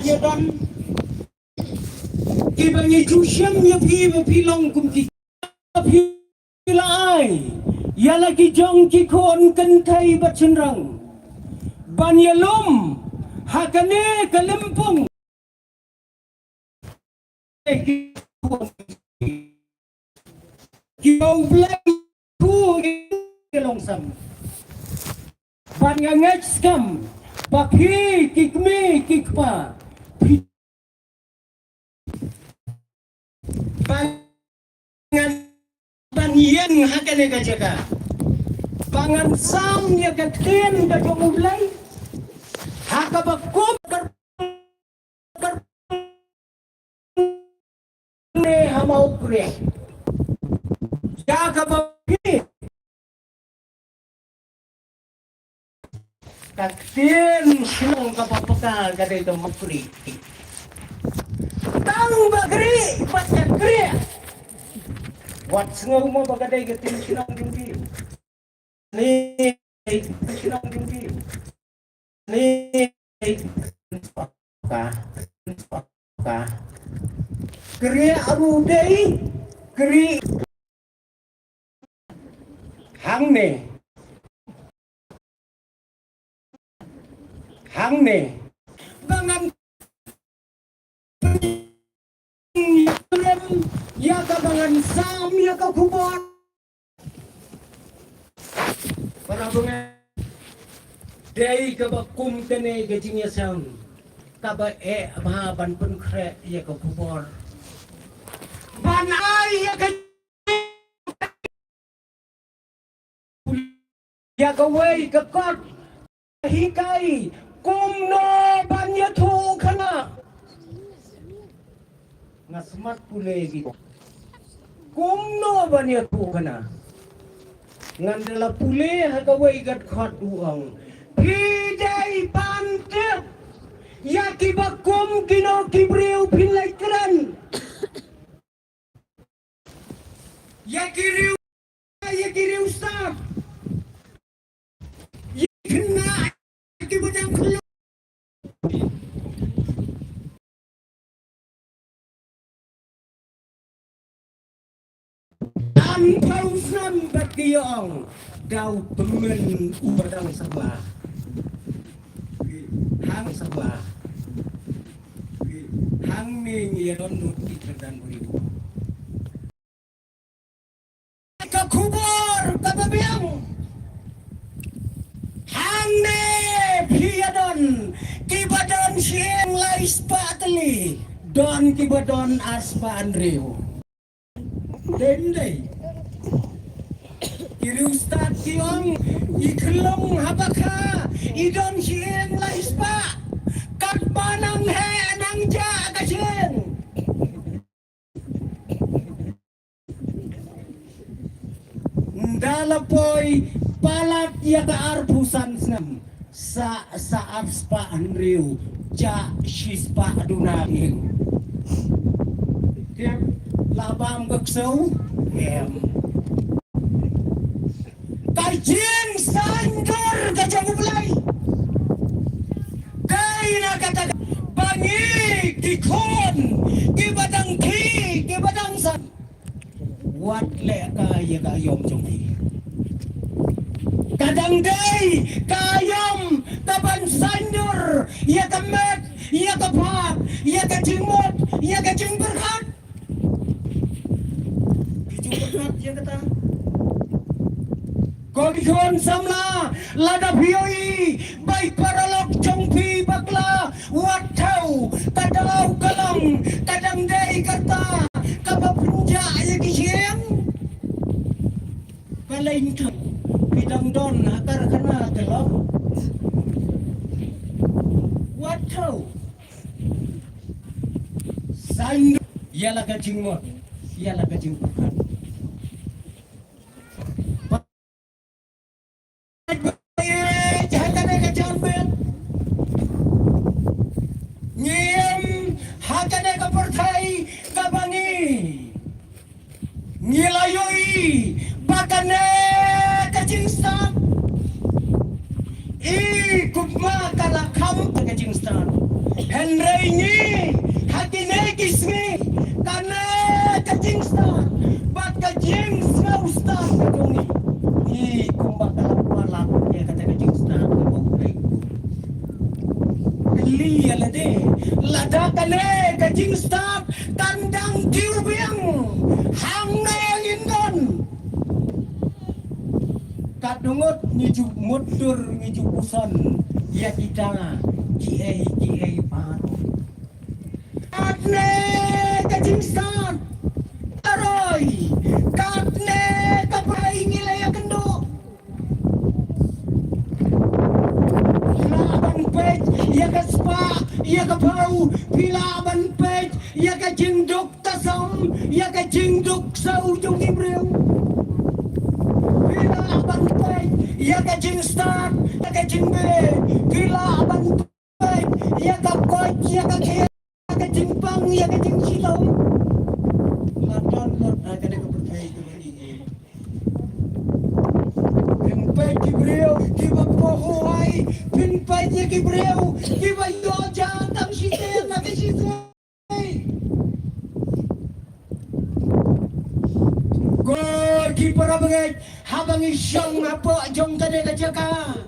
ya don kibangi jusyam ya pi long kum ki pi lai ya lagi jong ki kon kan thai bat chenrang ban ya lum hakane kalempung ki bau blai ku long sam ban ngach skam pakhi kikme kikpa bangan banyen hakane ka jaga bangan sam ya ka kien da jomulai hakabakum ne hamau kre jaga babi kakien silong kapapaka kadai to makri tang bagri patya kre wat sengaw mo bagadai gatin silong dingdi ni silong dingdi ni ka kre aru dei kre hang ne bangan ya ka bangan sam ya ka kubot para bunga dei ka bakum tene gajingnya sam ka ba ban pun kre ya ka kubor ban ai ya ka ya ka wei ka kot hikai kumno banyak tu kena ngasmat pule gitu kumno banyak tu kena ngandela pule hakawai gat khot uang pidai pantep ya kibakum kino kibriu pilai keren ya kiriu staf ya kena kibudang kelu Ampau sambat kiyong daw temen ubadang sabah hang sabah hang ning yadon nuti kerdan beribu kakubor kababiang hang ne piyadon kibadon siyeng lais patli don kibadon aspa andreu dendai kiri ustad kiong iklong habaka idon siyeng lais pa katmanang he nang ja kasyen dalapoy palat ya kaarpusan snam sa apspa andreu ja shispa adunagin tiap labang baksau kajing sanjur gajah mulai kaina kata bangi dikon kibadang kibadang san wat le kaya kayom jongki kadang day kayom kaban sanjur ya kamet ya kapak ya kajimot ya kajing berkat ya kata Kodikon samla lada pioi baik paralok jongpi bakla watau kadalau kalang kadang dei kata kabapunja ya kisiem kalain tu bidang don akar kena kelok watau sain ialah kajing mot ialah kajing bukan Ngilayoi bakane kajing stan i kubma kala kam kajing stan henrei ngi hakine kisngi kane kajing star bat kajing snow star kadongi I kumbak kalapala ya kata kajing star kadongi li alade lada kane kajing star tandang tiubiang hang nayangindon kadungot ngiju mudur ngiju puson ya kita kiai baru katne kajing star aroy katne kapai ngilaya kendo laban pej ya kaspa ya kapau pilaban pej ya kajinduk tasam ya kajinduk sau jung ibreu Pilaban pej ya kajing star ya kajing be pilaban pej ya kapoj ya kajing pang ya kajing silong Ladan ada kepercayaan kembali. Pimpai kibreu kiba pohoai pimpai ye kibreu kiba yoja tang site na kisite. Gol kiper abangai habang isyong apa jong tade kajaka.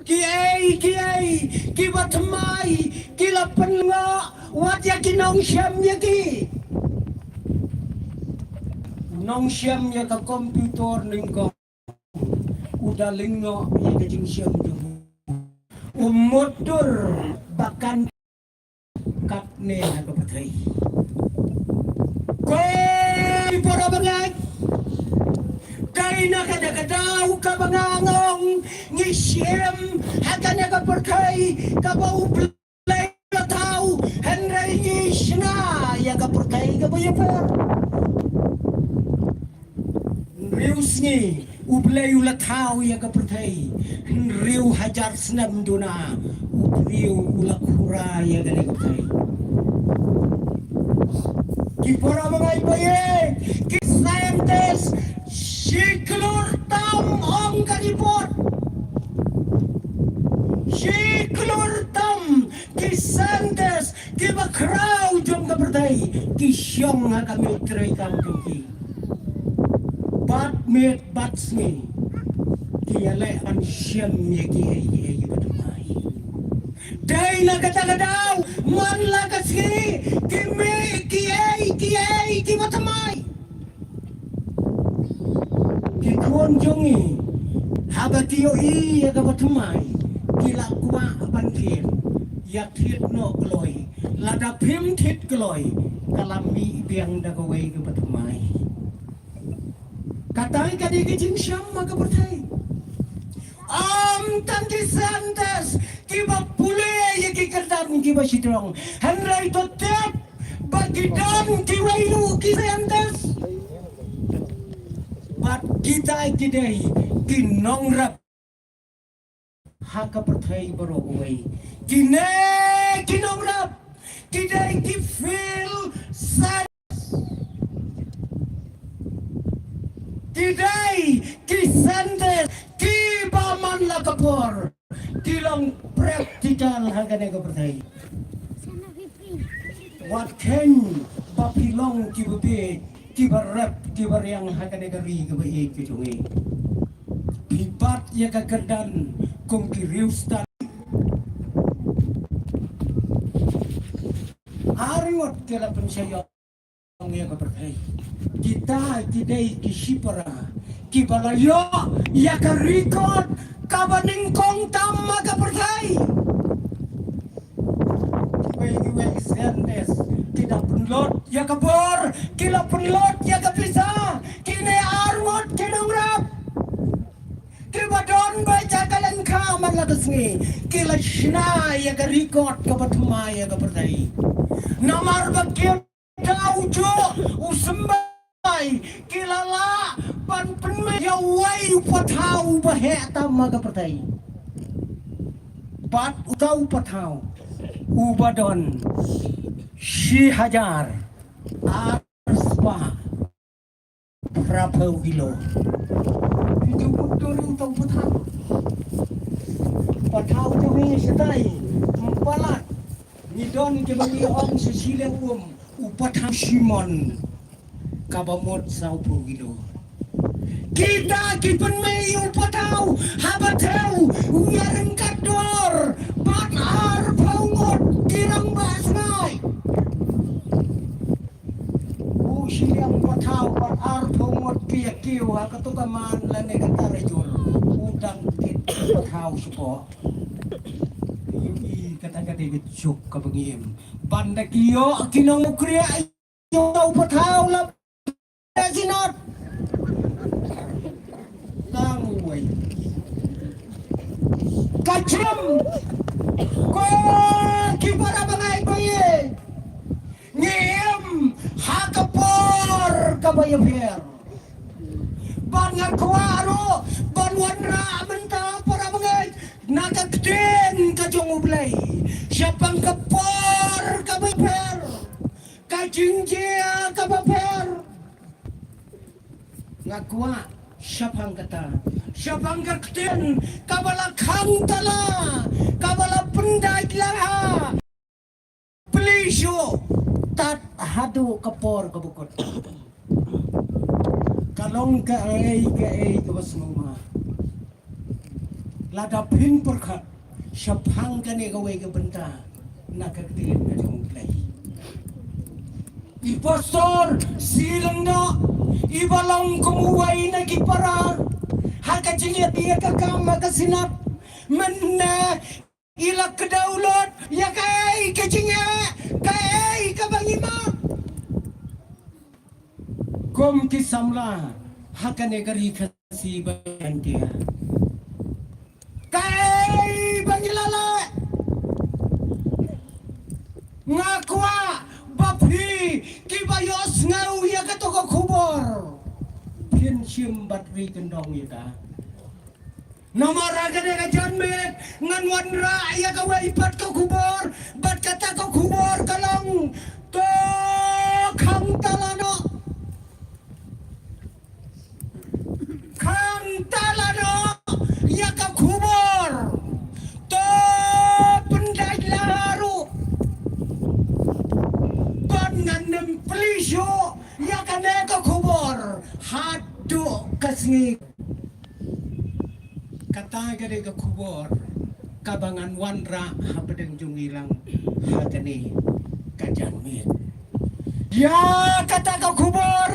Kiai kiba temai kila penga wat yakinong syam yaki. Nong siam ya ka komputer ningko udah lingo ya ka jing siam jung motor bakan katne na ka patay ko para bangay kay nakadakadaw ka bangangong ni siam hakan ka patay ka bau play ka tao henry ni sina ya ka patay ka bayapor Rius ni ublay ulathaw ya kapertay riu hajar senam duna ubriu ulak hura ya gani kaptay kipora mga ibaye ki scientist shiklur tam ong kanipot shiklur tam ki scientist ki bakraw jom kapertay ki syong ha kami tray tam jongki Bat batsmi kiyale an siyam yagi batumay day na katagadaw man lagasgi kimi kiyay ki batumay kikuan jongi habatiyo yaga batumay kila kuwa abankin yak hit no kloy lada pim tit kloy kalami biang dagaway ka batumay Katay ka di kijing siyam magkapertay. Tangki santas kiba pule ya kikerdan kiba sitrong. Henry totep bagidan kiwailu kisantas. Bat kita kidai kinongrap hakapertay baro uway. Kinongrap kidai kifil san Kidai, kisandes, kibaman la kapor, kilang praktikal hagane kapertay. What can bapilong kibabe, kibarap, kibaryang hagane kari kabae kijungi. Pipat ya kagerdan, kung kiriustan. Aringot kila pensayo. Yang kapertay. Kita kidai kisipara kibalayo ya karikot kabaningkong tama kapertay. Wei sendes tidak penlot ya kabor kila penlot ya kapisa kine arwot kinungrap kibadon baca kalian kaman lagasngi kila shina ya karikot kabatumay ya kapertay. Namar bagyo Daujo usembay kilala pan penme yawai upatau baheta maga pertai pat utau patau ubadon shi hajar arspa berapa kilo itu betul utau patau tu ni setai empat Idon ke bagi om sesilang upatham Simon kabamot sa upugilo. Kita kipen may upataw habatau yareng kador patar paungot kirang basmay. Silang upataw patar paungot kiyakiw hakatugaman lane katarajul udang kit upataw supo. Kata-kata gecuk kabangim banda kiyo kinang mukriya ayo upataw la sinot tangway kacam ko kibara bangay baye ngiem hakapor kabayo pier banga kuaro banwanra menta para bangay nakakten kajong ublay siapang kapor kabaper kajingjia kabaper ngakwa siapang kata siapang kakten kabala kantala kabala penday laha pelisyo tat hadu kapor kabukot kalong ka ay kawas mama ladapin perkat siapang kane gawai ke benta nakakten kajong ublay Impostor silang na ibalang kumuway na gipara hakajingat iya kakama kasinap mana ilak kedaulot ya kay kajinga kay kabangima kom kisamla hakane gari kasi bayan dia kay bangilala ngakwa bapi kibayos ngau ya katoko kubor pin sim batri kendong ya nomor agane ka janmet ngan wanra ya kawa ipat ko kubor bat kata ko kubor kalong to khang talano ya ka kubor to pendai laru nandem pelisyo ya kaneka kubor hadu kasngi kata gade ka kubor kabangan wanra habedeng jungilang hakane kajanmit ya kata ka kubor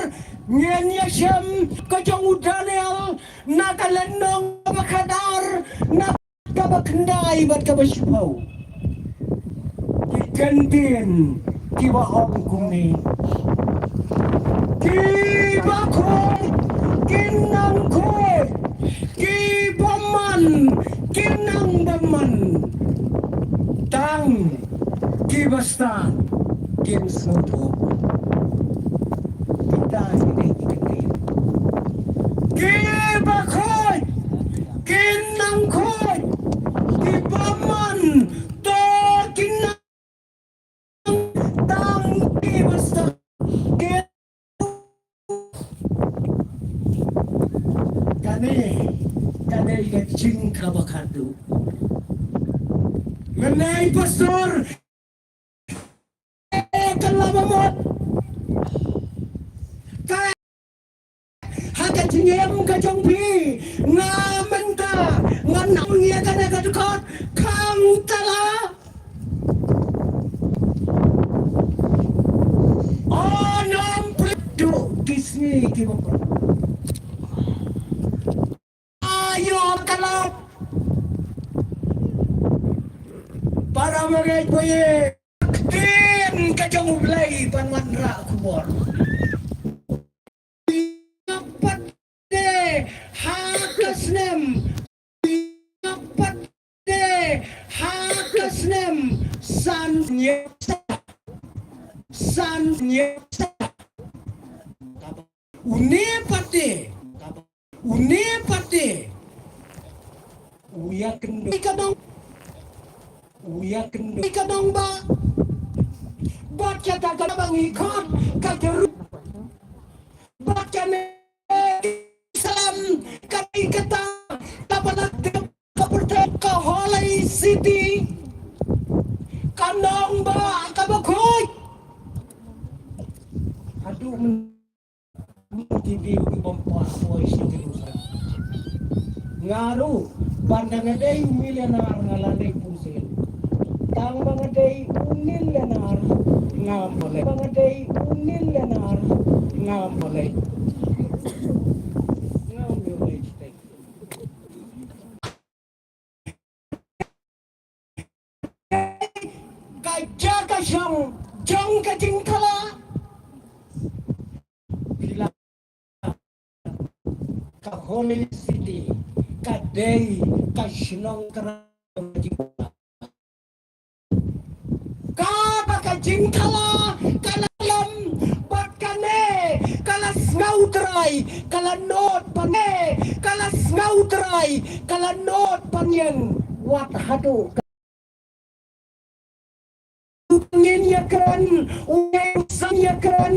ngenya syam kajong udanel nakalenong makadar nakabakndai bat kabasipau ikantin kiba om kumi kiba koy kinang koy kiba man kinang baman tang kibasta kin suto kita ini kiba koy kinang koy kiba man to kinang kane ikat cingka bakadu menai pastor kalabamot kay haka cingem kajongpi ngamenta nganang ya kane kadukot kang tala onam predu kisni kibokot ayo kalau para mga boye din kajong ublay panwanra kubor dapat de hakasnem dapat de hakasnem sanya unipate uya kendo ikadong ba buat kata kata bang ikut kageru buat kami Islam kami kata dapat kepercayaan ke Holy City kandong ba du mungkin di bawah voice di Jerusalem ngaruh pandangan day milioner ngalandai pusing tang mga day milioner ngamboleh mga day milioner ngamboleh kajaga siyang jong kajingkala bila ka Holy City ka day ka sinong karajingkala ka bakajingkala kalalam bakane kalas ngautray kalanot pane kalas ngautray kalanot panyen wat hadu Nyanyakan, usahakan,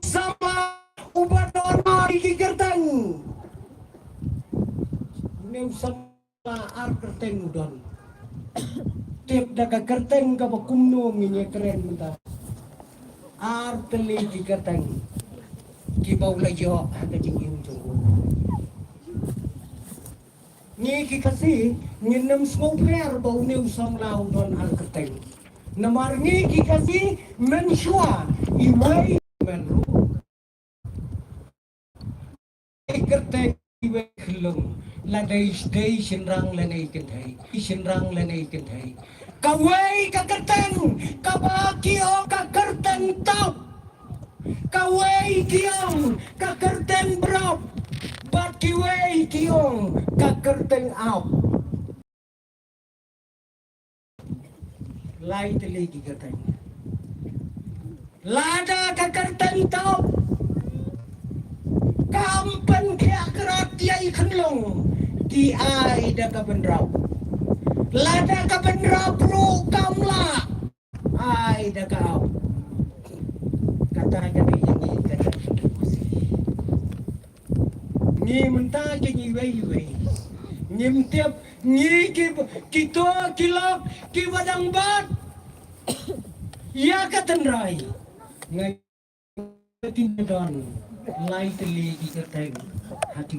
sama ubadona dikikertang. Sama arkerteng udon. Tiap daga kerteng ka bakumno minya keren menta. Arteli dikikertang. Kibau lajo hada jingin junggu. Ni kikasih nginem smoker bau ni usam lau don arkerteng. Namarngi kikasih mensua iwai menru kerteng iwai kelung ladai stay sinrang lanai kentai kawai kakerteng kabakio kakerteng top kawai kiong kakerteng brop bat kiwai kiong kakerteng out lai teli gigatang lada kakartang tau kampan kaya kerat yai kenlong di ai da kabendrau lada kabendrau pro kamla ai da kau kata kata ini kata ni mentah ni wei ngim tiap ngi kito kilap ki wadang bat ya katendrai ngai tindan lai teli di kerteng hati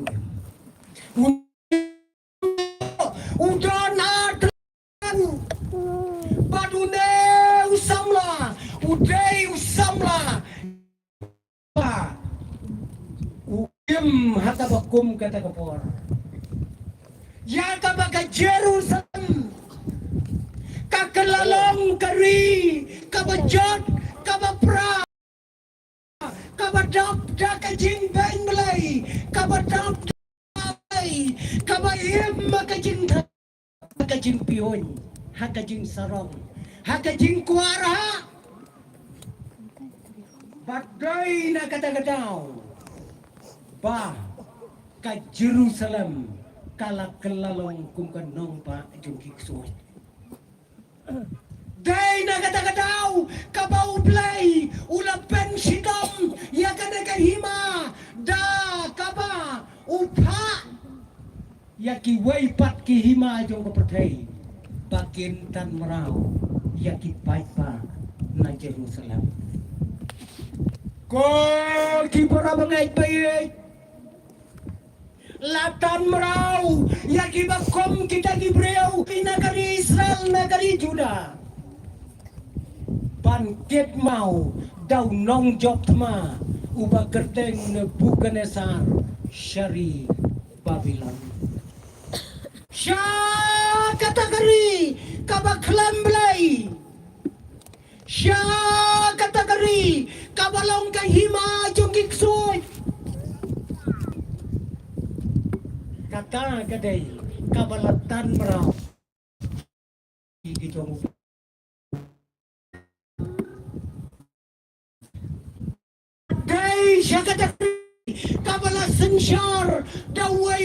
udan adan badune usamla udai usamla ukim hata bakum kata kapor ya kabaga Jerusalem kakalalong kari kabajot kabapra kabadap dakajing bang malay kabadap malay kabayim makajing hakajing piyon hakajing sarong hakajing kuara bagay na katagadaw ba ka Jerusalem kalak kelalong kum kanong pa jung kiksuot day na katagadaw kabau play ulapen sidom ya kanagahima da kaba upha ya kiway pat kihima jung kapatay bakin tan merau ya kipai pa na Jerusalem ko kipara bangay bayay Latan merau ya kibakom kita Gibreu negeri Israel negeri Juda bangkit mau daun nong job ma ubah kerteng Nebukadnesar syari Babylon sya kategori kabaklam belai sya kategori kabalong kahima jungkik suit kata kadai kabalatan merau gitu dai syakata kabala sensyar dawai